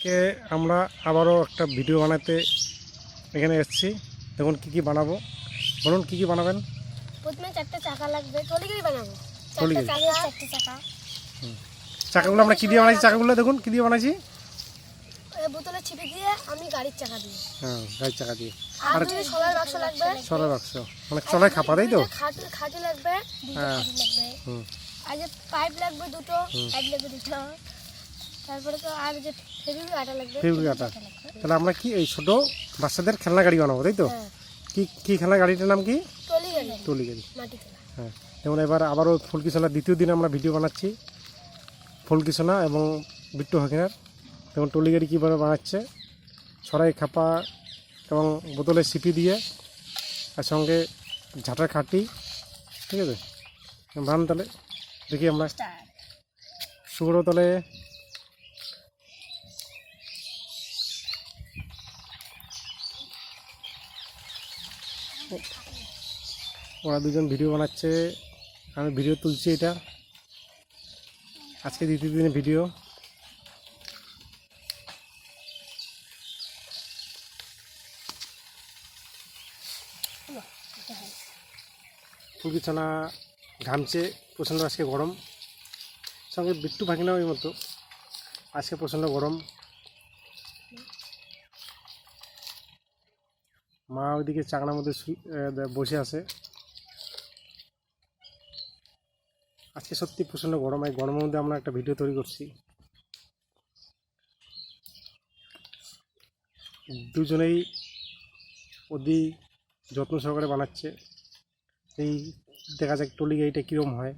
আজকে আমরা আবারও একটা ভিডিও বানাতে এখানে এসেছি। দেখুন কি বানাবো, বলুন কি বানাবেন। প্রথমে চারটে চাকা লাগবে, ট্রলি বানাবো। ট্রলি চারটে চাকা। চাকাগুলো আমরা কি দিয়ে বানাইছি, চাকাগুলো দেখুন কি দিয়ে বানাইছি। বোতলে ছিপে দিয়ে আমি গাড়ির চাকা দিই। হ্যাঁ, গাড়ির চাকা দিয়ে। আর সরার বাক্স লাগবে, সরার বাক্স মানে চড়াই খাপা, তাই তো। খাটি লাগবে, হ্যাঁ লাগবে। আর যে পাইপ লাগবে দুটো, পাইপ লাগবে দুটো। তারপরে তো আর যে ফেভিকুইক আটা লাগবে, ফেভিকুইক আটা। তাহলে আমরা কি এই ছোট বাচ্চাদের খেলনা গাড়ি বানাবো, তাই তো। কি খেলনা গাড়িটার নাম কি? ট্রলি গাড়ি। ট্রলি গাড়ি, মাটি তোলা। হ্যাঁ। যেমন এবার আবারও ফুলকিসোনার দ্বিতীয় দিন আমরা ভিডিও বানাচ্ছি। ফুলকিসোনা এবং বিট্টু হাকিনার যেমন ট্রলি গাড়ি কীভাবে বানাচ্ছে, ছড়াই খাপা এবং বোতলের সিপি দিয়ে, আর সঙ্গে ঝাঁটার খাটি। ঠিক আছে, বান তাহলে দেখি আমরা শুরু। তাহলে ওরা দুজন ভিডিও বানাচ্ছে, আমি ভিডিও তুলছি। এটা আজকে দ্বিতীয় দিনের ভিডিও। ফুলকিছানা ঘামছে প্রচণ্ড, আজকে গরম। সঙ্গে বিট্টু ভাগিনাও এই মতো, আজকে প্রচণ্ড গরম। মা ওইদিকে চাকনার মধ্যে বসে আছে। আজকে সত্যি প্রচণ্ড গরম, এই গরমের মধ্যে আমরা একটা ভিডিও তৈরি করছি। দুজনেই অতি যত্ন সহকারে বানাচ্ছে। এই দেখা যাক ট্রলি গাড়িটা কীরকম হয়।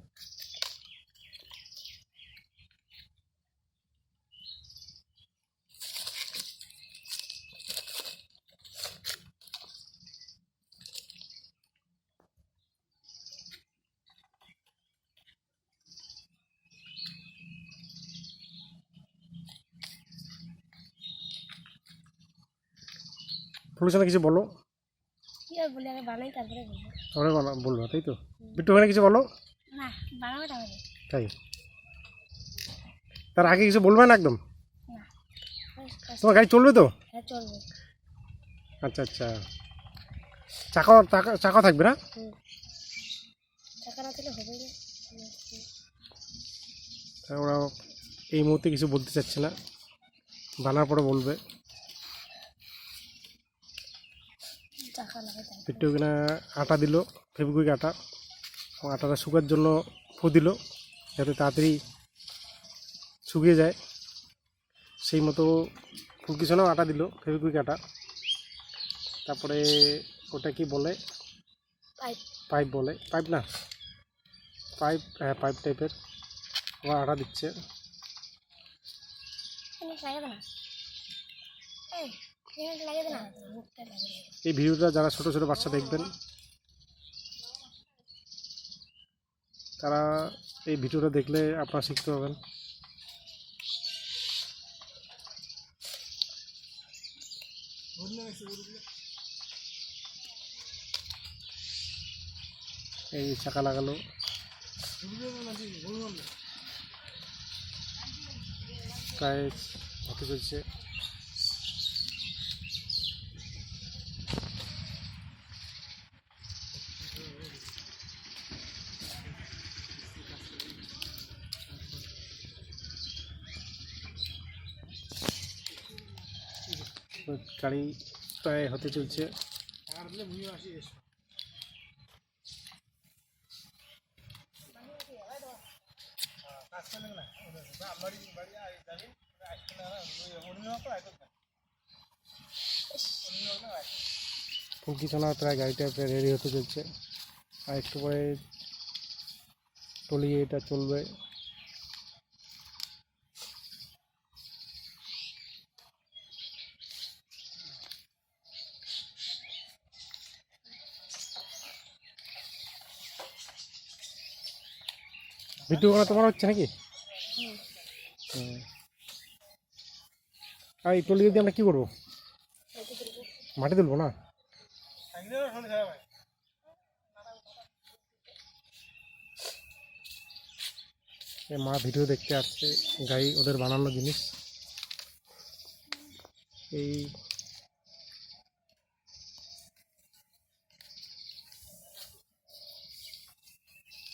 ফুলকিছানা কিছু বলো। কি আর বলি, আগে বানাই তারপরে বলবো। তারপরে বলবো, তাই তো। বিট্টু ভাগিনা কিছু বলো। না, বানাবো তাহলে। তাই, তার আগে কিছু বলবে না একদম। না, তোমার গাড়ি চলবে তো? হ্যাঁ চলবে। আচ্ছা আচ্ছা, চাকা চাকা চাকা থাকবে না? চাকা না থাকলে হবে না। ওরা এই মুহূর্তে কিছু বলতে চাচ্ছে না, বানার পরে বলবে। চাকা লাগাই তাই। একটু কিনা আটা দিল, ফেভিকুইক আটা। আটাটা শুকার জন্য ফু দিল, যাতে তাড়াতাড়ি শুকিয়ে যায়। সেই মতো ফুলকিছানাও আটা দিল, ফেভিকুইক আটা। তারপরে ওটা কি বলে, পাইপ। পাইপ বলে, পাইপ না, পাইপ, হ্যাঁ পাইপ টাইপের। ওরা আটা দিচ্ছে। এই ভিডিওটা যারা ছোট ছোট বাচ্চা দেখবেন, তারা এই ভিডিওটা দেখলে আপনারা শিখতে পাবেন। এই চাকা লাগালো, প্রায় হতে চলছে। গাড়ি প্রায় হতে চলছে। ফুলকিছানা প্রায় গাড়িটা প্রায় রেডি হতে চলছে, আর একটু পরে ট্রলি এটা চলবে। ভিডিও করা তোমার হচ্ছে নাকি? আর এই ট্রলি দিয়ে আমরা কী করবো? মাটি তুলবো না? মা ভিডিও দেখতে আসছে, গাড়ি ওদের বানানো জিনিস। এই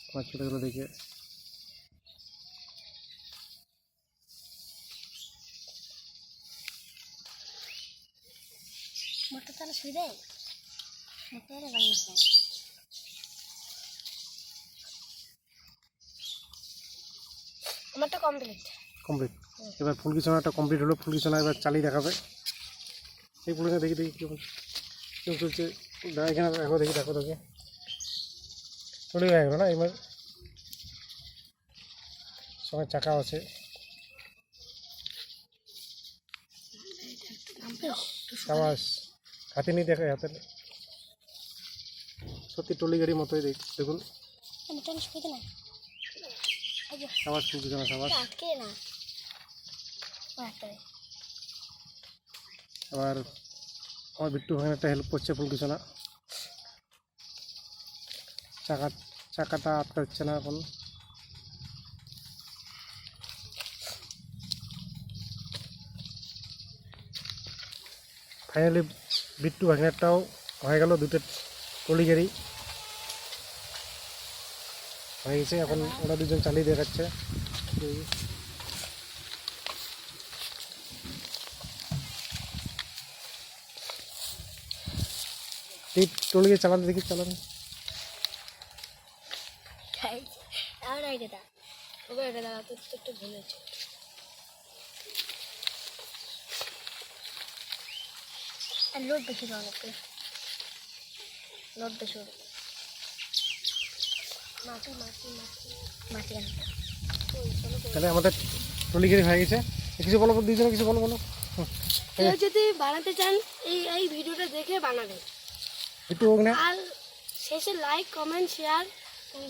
আমার ছোটোগুলো দেখে মোটর চালা শুয়ে দেয় মোটর বানিয়েছে আমারটা কমপ্লিট। কমপ্লিট। এবার ফুলকিছনাটা কমপ্লিট হলো, ফুলকিছনা এবার চালিয়ে দেখাবে। এই ফুলকে দেখি দেখি কেমন কেমন চলছে। এখানে দেখো দেখি দেখো দেখে চলে হয়ে গেলো না এবার সঙ্গে চাকা আছে। সাবাস, হাতে নিয়ে দেখো হাতে সত্যি টলি গাড়ির মতোই দেখুন। সাবাস ফুলকিছনা সাবাস। আবার আমার বিট্টু ভাঙেন একটা হেল্প করছে ফুলকিছনা। চাকাটা আটকা হচ্ছে না এখন। ফাইনালি বিট্টু ভাঙেরটাও হয়ে গেল, দুটো টলি গাড়ি হয়ে গেছে। এখন ওরা দুজন চালিয়ে দেখাচ্ছে। এই টলি গাড়ি চালাতে দেখি চালান। লোড বেশি অনেক লোড বেশি মাটি মাটি মাটি মাটি আনতে। তাহলে আমাদের টলি গাড়ি হয়ে গেছে। কিছু বলো দুইজনে, কিছু বলো বলো। কেউ যদি বানাতে চান এই ভিডিওটা দেখে বানাবেন। বিট্টু ভাঙনা আর শেষে লাইক কমেন্ট শেয়ার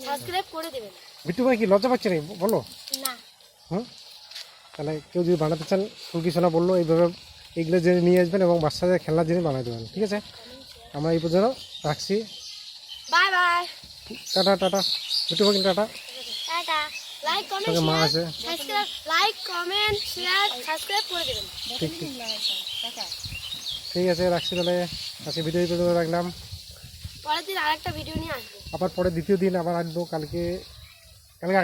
সাবস্ক্রাইব করে দেবেন। বিট্টু ভাই কি লজ্জা পাচ্ছে না বলো? না হুম, তাহলে কেউ যদি বানাতে চান ফুলকিছনা বললো এইভাবে এইগুলো জিনিস নিয়ে আসবেন এবং বাচ্চাদের খেলনার জিনিস বানাই দেবেন। ঠিক আছে, আমরা এই পর্যন্ত রাখছি। Bye bye, tata tata. Bittu ভাই টাটা। টাটা। লাইক কমেন্ট সঙ্গে মা শেয়ার আছে। Subscribe, like comment share subscribe করে দেবেন। ঠিক ঠিক ঠিক আছে, রাখছি তাহলে। আজকে ভিডিও এই পর্যন্ত রাখলাম। পরের দিন আরেকটা ভিডিও নিয়ে আসবো। আবার পরে দ্বিতীয় দিন আবার আসবো। কালকে একটা